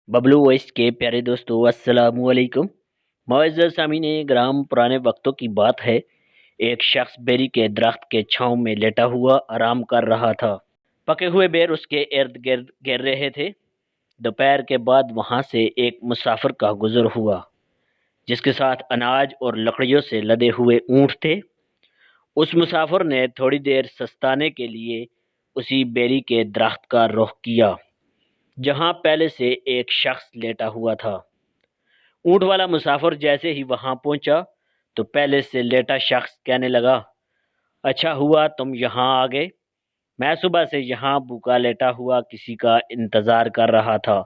Bablu voice के प्यारे दोस्तों अस्सलाम वालेकुम। मुअज़्ज़ज़ सामीन ग्राम, पुराने वक्तों की बात है। एक शख्स बेरी के दरख्त के छांव में लेटा हुआ आराम कर रहा था। पके हुए बेर उसके इर्द गिर्द गिर रहे थे। दोपहर के बाद वहां से एक मुसाफिर का गुजर हुआ, जिसके साथ अनाज और लकड़ियों से लदे हुए ऊंट थे। उस मुसाफिर ने थोड़ी देर सस्ताने के लिए उसी बेरी के दरख्त का रुख किया जहां पहले से एक शख्स लेटा हुआ था। ऊंट वाला मुसाफिर जैसे ही वहां पहुंचा तो पहले से लेटा शख्स कहने लगा, अच्छा हुआ तुम यहाँ आ गए। मैं सुबह से यहाँ भूखा लेटा हुआ किसी का इंतजार कर रहा था।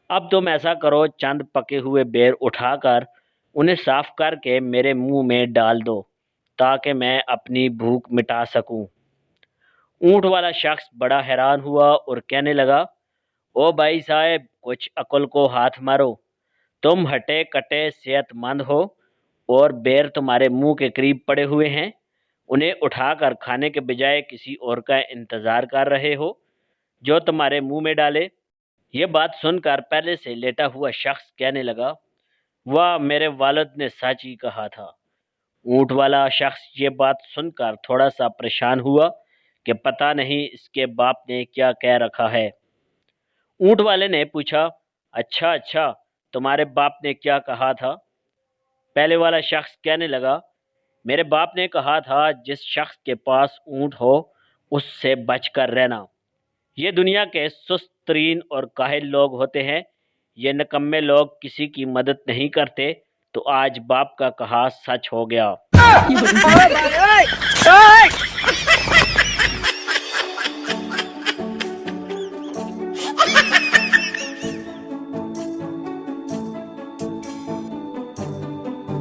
अब तुम ऐसा करो, चंद पके हुए बेर उठाकर उन्हें साफ करके मेरे मुंह में डाल दो ताकि मैं अपनी भूख मिटा सकूं। ऊंट वाला शख्स बड़ा हैरान हुआ और कहने लगा, ओ भाई साहब, कुछ अक्ल को हाथ मारो। तुम हटे कटे सेहतमंद हो और बेर तुम्हारे मुंह के करीब पड़े हुए हैं। उन्हें उठाकर खाने के बजाय किसी और का इंतजार कर रहे हो जो तुम्हारे मुंह में डाले। ये बात सुनकर पहले से लेटा हुआ शख्स कहने लगा, वाह, मेरे वालिद ने सच ही कहा था। ऊंट वाला शख्स ये बात सुनकर थोड़ा सा परेशान हुआ कि पता नहीं इसके बाप ने क्या कह रखा है। ऊंट वाले ने पूछा, अच्छा अच्छा, तुम्हारे बाप ने क्या कहा था? पहले वाला शख्स कहने लगा, मेरे बाप ने कहा था जिस शख्स के पास ऊंट हो उससे बचकर रहना। ये दुनिया के सुस्त तरीन और काहिल लोग होते हैं। ये निकम्मे लोग किसी की मदद नहीं करते। तो आज बाप का कहा सच हो गया।